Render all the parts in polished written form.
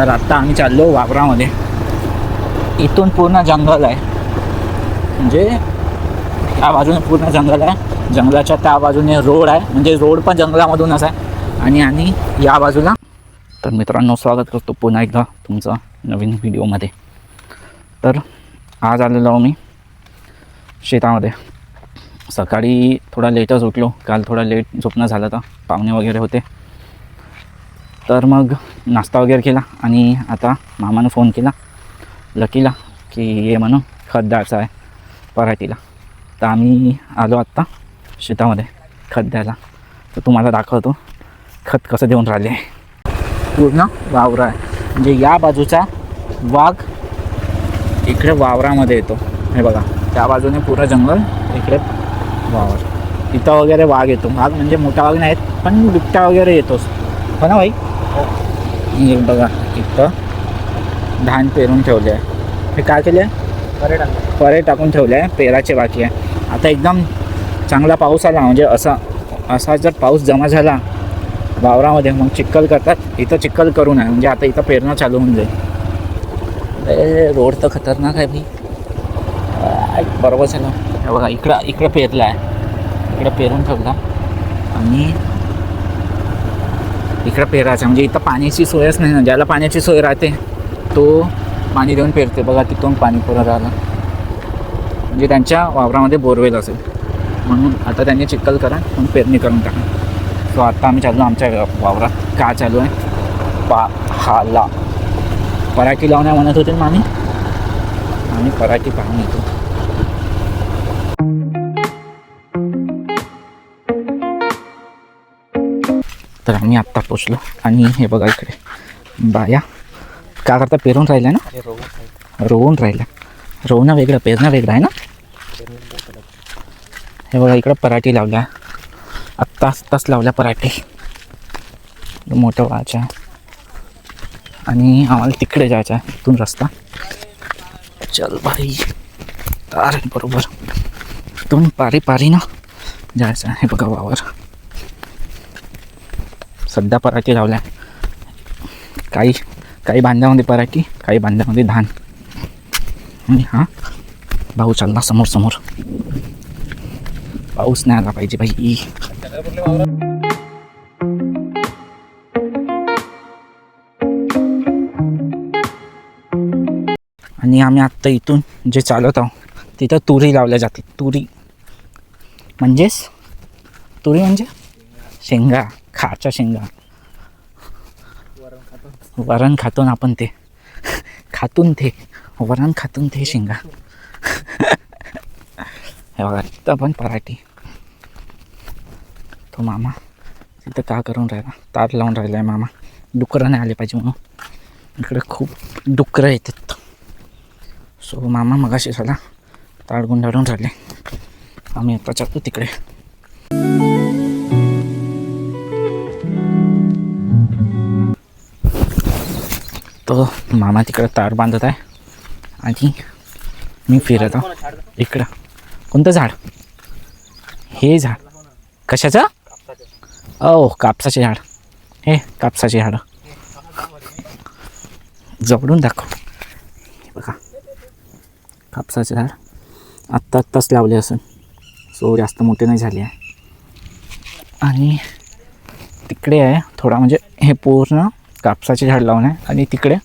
तर आत्ता आम्ही चाललो वावरामध्ये. इथून पूर्ण जंगल आहे, म्हणजे या बाजूने पूर्ण जंगल आहे, जंगलाच्या त्या बाजूने रोड आहे, म्हणजे रोड पण जंगलामधूनच आहे. आणि या बाजूला. तर मित्रांनो, स्वागत करतो पुन्हा एकदा तुमचं नवीन व्हिडिओमध्ये. तर आज आलेलो आहो मी शेतामध्ये. सकाळी थोडा लेटच उठलो, काल थोडा लेट झोपणं झालं, तर पाहुणे वगैरे होते. तर मग नाश्ता वगैरे केला आणि आता मामानं फोन केला लकीला की ये म्हणून खत द्यायचं आहे पराठीला. तर आम्ही आलो आत्ता शेतामध्ये खत द्यायला. तर तुम्हाला दाखवतो खत कसं देऊन राहिले. पूर्ण वावर आहे, म्हणजे या बाजूचा वाघ इकडे वावरामध्ये येतो. हे बघा, त्या बाजूने पुरं जंगल, इकडे वावर. इथं वगैरे वाघ येतो. वाघ म्हणजे मोठा वाघ नाहीत, पण बिबट्या वगैरे येतोच, हो ना भाई. हे बघा, इथं धान पेरून ठेवले आहे. हे काय केले आहे, परे टाकून ठेवले आहे, पेराचे बाकी आहे. आता एकदम चांगला पाऊस आला, म्हणजे असा जर पाऊस जमा झाला वावरामध्ये, मग चिखल करतात. इथं चिखल करू नये, म्हणजे आता इथं पेरणं चालू होऊन जाईल. रोड तर खतरनाक आहे भाई. बरोबर झालं. हे बघा, इकडं पेरलं आहे, इकडं पेरून ठेवला आणि इकडं पेरायचं. म्हणजे इथं पाण्याची सोयच नाही ना. ज्याला पाण्याची सोय राहते तो पाणी देऊन पेरते. बघा, तिथून पाणी पुरं राहिलं, म्हणजे त्यांच्या वावरामध्ये बोरवेल असेल, म्हणून आता त्यांनी चिखल करा म्हणून पेरणी करून टाका. सो आता आम्ही चाललो आमच्या वावरात. काय चालू आहे पाहाला. पराठी लावण्या म्हणत होते मामी, आम्ही पराठी पाहून येतो. तर आम्ही आत्ता पोचलो आणि हे बघा, इकडे बाया का करता, पेरून राहिल्या ना, रोवून राहिल्या. रोवणं वेगळं, पेरणं वेगळं आहे ना. हे बघा, इकडं पराठी लावल्या, आत्ताच लावल्या पराठी. मोठं व्हायचं आहे आणि आम्हाला तिकडे जायचं आहे. इथून रस्ता चल भाई, तार बरोबर इथून पारी ना जायचं आहे. हे बघा वावर, सध्या पराठी लावल्या. काही बांध्यामध्ये पराठी, काही बांध्यामध्ये धान. आणि हा भाऊ चालला समोर. पाऊस नाही आला पाहिजे भाई. आणि आम्ही आत्ता इथून जे चालत आहोत तिथं तुरी लावल्या जाते. तुरी म्हणजे शेंगा, खाच्या शेंगा. वरण खातून आपण ते वरण खातून ते शेंगा. हे बघा, तिथं पण पराठी. तो मामा तिथं का करून राहिला, तार लावून राहिला आहे मामा. डुकरं नाही आले पाहिजे म्हणून. इकडे खूप डुकरं येतात. सो मामा मगाशी झाला तार गुंडाळून राहिले. आम्ही आता चालतो तिकडे. तो मामा तिकडे तार बांधत आहे आणि मी फिरत आहो इकडं. कोणतं झाड, हे झाड कशाचं, कापसाचे झाड. हे कापसाचे झाड जवळून दाखव. बघा, कापसाचे झाड आत्ताच लावले असेल, सो जास्त मोठे नाही झाले आहे. आणि तिकडे आहे थोडा, म्हणजे हे पूर्ण कापसाचे झाड लावून आहे आणि तिकडे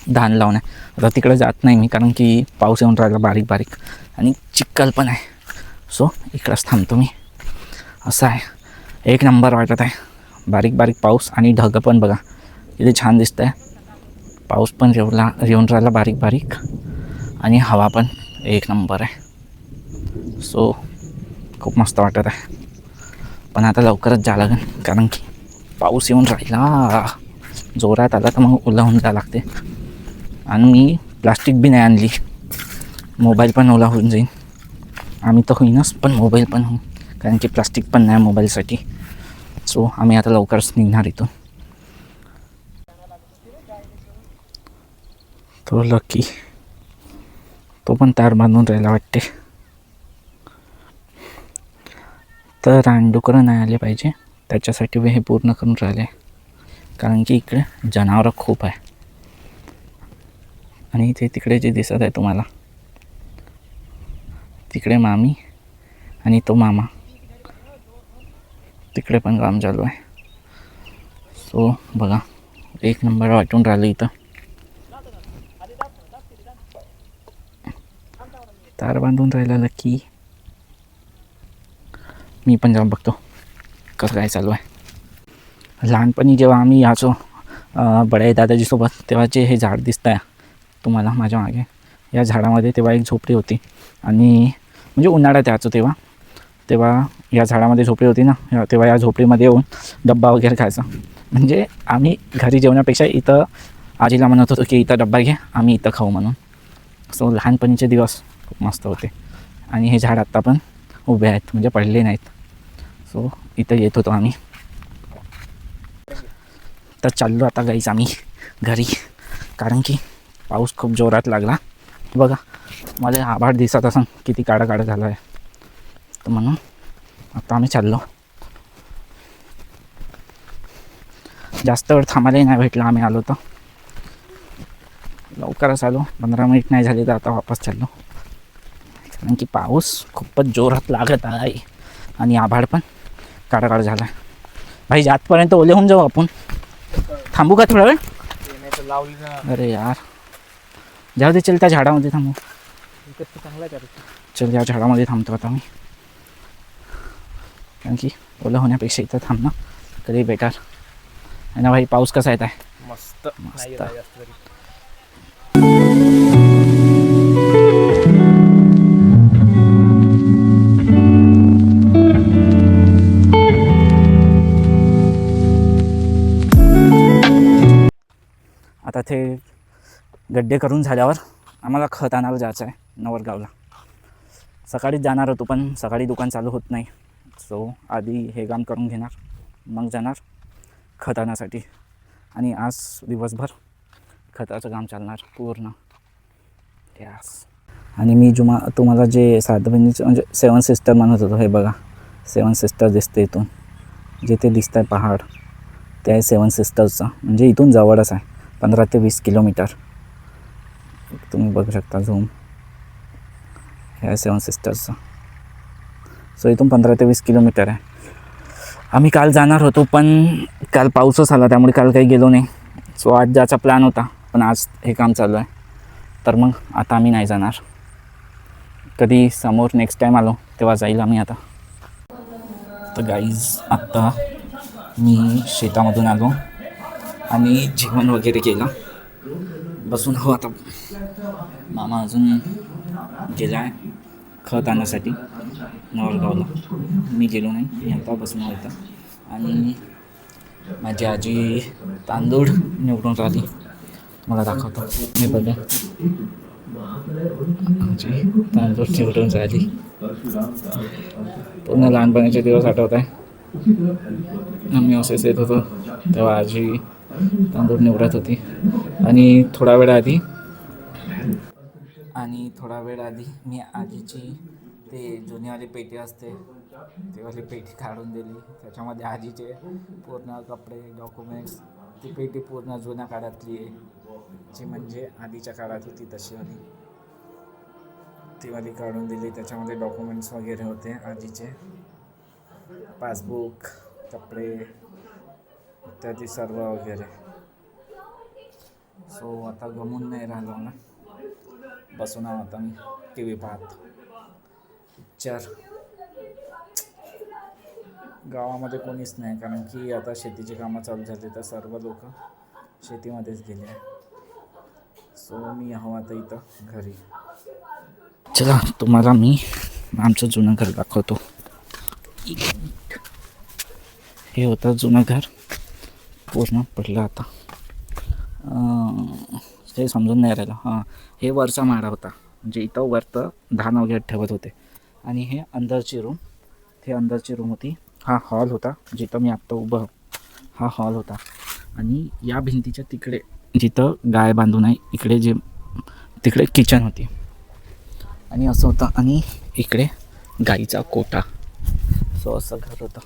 धान लावून आहे. आता तिकडे जात नाही मी, कारण की पाऊस येऊन राहिला बारीक आणि चिखल पण आहे. सो इकडंच थांबतो मी. असं आहे, एक नंबर वाटत आहे. बारीक पाऊस आणि ढग पण बघा किती छान दिसत आहे. पाऊस पण येऊन राहिला बारीक आणि हवा पण एक नंबर आहे. सो खूप मस्त वाटत आहे. पण आता लवकरच जा लागेल, कारण की पाऊस येऊन राहिला जोरात आला तर मग ओला होऊन जावं लागते. आणि मी प्लास्टिक बी नाही आणली, मोबाईल पण ओला होऊन जाईल. आम्ही तर होईनच, पण मोबाईल पण होईन, कारण की प्लास्टिक पण नाही मोबाईलसाठी. सो आम्ही आता लवकरच निघणार इथून. तो लकी, तो पण तार बांधून राहायला वाटते. तर रानडुकरं नाही आले पाहिजे, त्याच्यासाठी हे पूर्ण करून राहिले, कारण की इकडे जनावरं खूप आहे. आणि इथे तिकडे जे दिसत आहे तुम्हाला, तिकडे मामी आणि तो मामा, तिकडे पण काम चालू आहे. सो बघा, एक नंबर वाटून राहिलं इथं. तार बांधून राहिलेलं की मी पण जाऊन बघतो कसं काय चालू आहे. लहानपणी जेव्हा आम्ही याचो बड्या दादाजीसोबत, तेव्हाचे हे झाड दिसत आहे तुम्हाला माझ्या मागे. या झाडामध्ये तेव्हा एक झोपडी होती आणि म्हणजे उन्हाळ्यात यायचो तेव्हा या झाडामध्ये झोपडी होती ना, तेव्हा या झोपडीमध्ये येऊन डब्बा वगैरे खायचा. म्हणजे आम्ही घरी जेवण्यापेक्षा इथं आजीला म्हणत होतो की इथं डब्बा घे, आम्ही इथं खाऊ म्हणून. सो लहानपणीचे दिवस खूप मस्त होते. आणि हे झाड आत्ता पण उभे आहेत, म्हणजे पडले नाहीत. सो इथं येत होतो आम्ही. तर चाललो आता गाईच आम्ही घरी, कारण की पाऊस खूप जोरात लागला. बघा मला आभाळ दिसत असं किती काळा काळा झाला आहे. तर म्हणून आता आम्ही चाललो. जास्त वेळ थांबायलाही नाही भेटला, आम्ही आलो तर लवकरच आलो. 15 मिनिट नाही झाले तर आता वापस चाललो, कारण की पाऊस खूपच जोरात लागत आहे आणि आभाळ पण काळा काळा झाला आहे. भाई आतपर्यंत ओले होऊन जाऊ आपण. थांबू का थोडा वेळ? अरे यार जाऊ दे, चल त्या झाडामध्ये थांबू. चल या झाडामध्ये थांबतो आता मी, कारण की ओलं होण्यापेक्षा इथं थांबणं कधी बेटर आहे ना. भाई पाऊस कसा येत आहे? मस्त मस्त. आता ते गड्डे करून झाल्यावर आम्हाला खत आणायला जायचं आहे नवरगावला. सकाळीच जाणार होतो पण सकाळी दुकान चालू होत नाही. सो आधी हे काम करून घेणार, मग जाणार खत आणण्यासाठी. आणि आज दिवसभर खताचं काम चालणार पूर्ण. यास. आणि मी तुम्हाला जे सातबहिणीचं म्हणजे 7 सिस्टर म्हणत होतो, हे बघा 7 सिस्टर दिसते इथून. जिथे दिसत आहे पहाड ते आहे 7 सिस्टर्सचं. म्हणजे इथून जवळच आहे, 15 ते 20 किलोमीटर. तुम्ही बघू शकता झूम, हे आहे 7 सिस्टर्सचं. सो इथून 15 ते 20 किलोमीटर आहे. आम्ही काल जाणार होतो पण काल पाऊसच आला, त्यामुळे काल काही गेलो नाही. सो आज जायचा प्लॅन होता, पण आज हे काम चालू आहे, तर मग आता आम्ही नाही जाणार. कधी समोर नेक्स्ट टाईम आलो तेव्हा जाईल आम्ही आता. तर गाईज आत्ता मी शेतामधून आलो आणि जेवण वगैरे केलं, बसून हो आता. मामा अजून गेला आहे खत आणण्यासाठी नवरगावला. मी गेलो नाही, मी आता बसून होता. आणि माझी आजी तांदूळ निवडून राहिली, मला दाखवतो. मी बघा आजी तांदूळ निवडून राहिली. पूर्ण लहानपणाचे दिवस आठवत आहे. आम्ही असेच येत होतो तेव्हा आजी तांदूळ निवडत होती. आणि थोडा वेळ आधी मी आजीची ते जुनीवाली पेटी असते, तेवाली पेटी काढून दिली. त्याच्यामध्ये आजीचे पूर्ण कपडे, डॉक्युमेंट्स, ती पेटी पूर्ण जुन्या काळातली आहे, जी म्हणजे आधीच्या काळात होती तशी वाली. ती वाली काढून दिली. त्याच्यामध्ये डॉक्युमेंट्स वगैरे होते आजीचे, पासबुक, कपडे इत्यादी सर्व वगैरे. सो आता गमून नाही राहिलो ना, बसून आता मी TV पाहत पिक्चर. गावामध्ये कोणीच नाही, कारण की आता शेतीची कामं चालू झाली, तर सर्व लोक शेतीमध्येच गेले आहे. सो मी हवं आता इथं घरी. चला तुम्हाला मी आमचं जुनं घर दाखवतो. हे होतं जुनं घर, पूर्ण पडलं आता. हे समजून नाही राहिलं. हां, हे वरचा माळा होता, म्हणजे इथं वरतं धान वगैरे ठेवत होते. आणि हे अंदरची रूम होती. हा हॉल होता जिथं मी आत्ता उभं, हा हॉल होता. आणि या भिंतीच्या तिकडे जिथं गाय बांधून आहे, तिकडे किचन होती. आणि असं होतं. आणि इकडे गाईचा कोटा. सो असं घर होतं.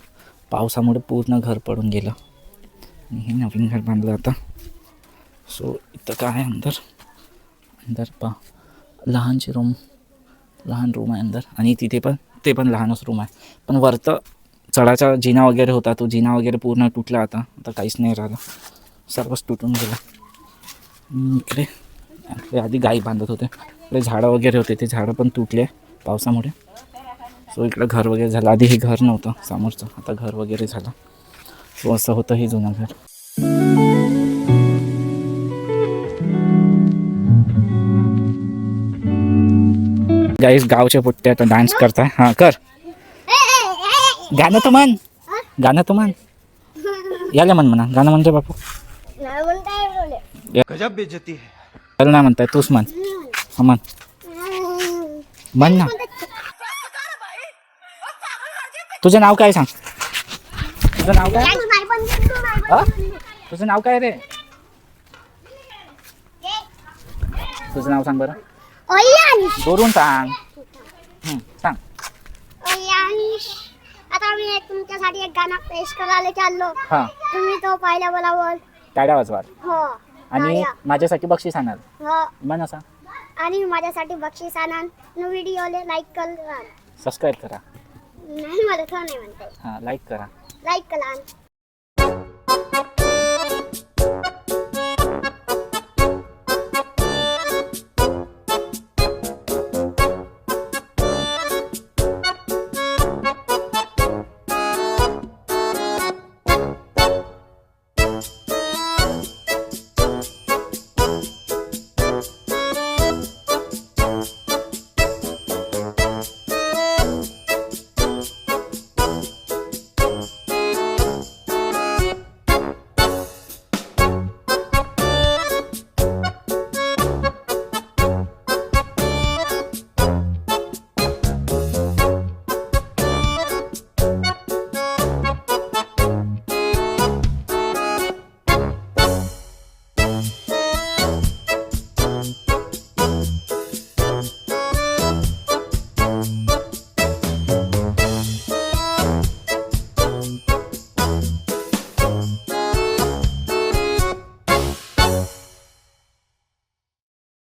पावसामुळे पूर्ण घर पडून गेलं आणि हे नवीन घर बांधलं आता. सो इथं काय आहे अंदर, अंदर पा लहानची रूम, लहान रूम आहे अंदर. आणि तिथे पण ते पण लहानच रूम आहे. पण वरतं चढाचा जिना वगैरे होता, तो जिना वगैरे पूर्ण तुटला. आता काहीच नाही राहिलं, सर्वच तुटून गेलं. इकडे आधी गाई बांधत होते, इकडे झाडं वगैरे होते, ते झाडं पण तुटले पावसामुळे. सो इकडं घर वगैरे झालं. आधी हे घर नव्हतं समोरचं, आता घर वगैरे झालं. सो असं होतं हे जुनं घर. गाईस गावचे पोट्टे आता डान्स करताय. हां कर, गाणं तर म्हण, गाणं तर म्हण. याला म्हण म्हणा, गाणं म्हणते बापू. गजब बेइज्जती है. त्याला नाही म्हणताय, तूच म्हण. हा म्हण, म्हण ना. तुझं नाव काय सांग, तुझं नाव काय? हा? तुझं नाव काय रे? तुझं नाव सांग बरं. दोरून सांग. सांग. आता मी तुमच्यासाठी एक गाणं पेश करायला चाललो. हा, तुम्ही तो पाहिला बोलावर. टाळ्या वाजवा. हो. आणि माझ्यासाठी बक्षीस आणाल. हो. म्हण असा. आणि माझ्यासाठी बक्षीस आणा. व्हिडिओला लाईक करा, सबस्क्राईब करा. नाही मला तो नाही म्हणते. हां, लाईक करा. लाईक करा.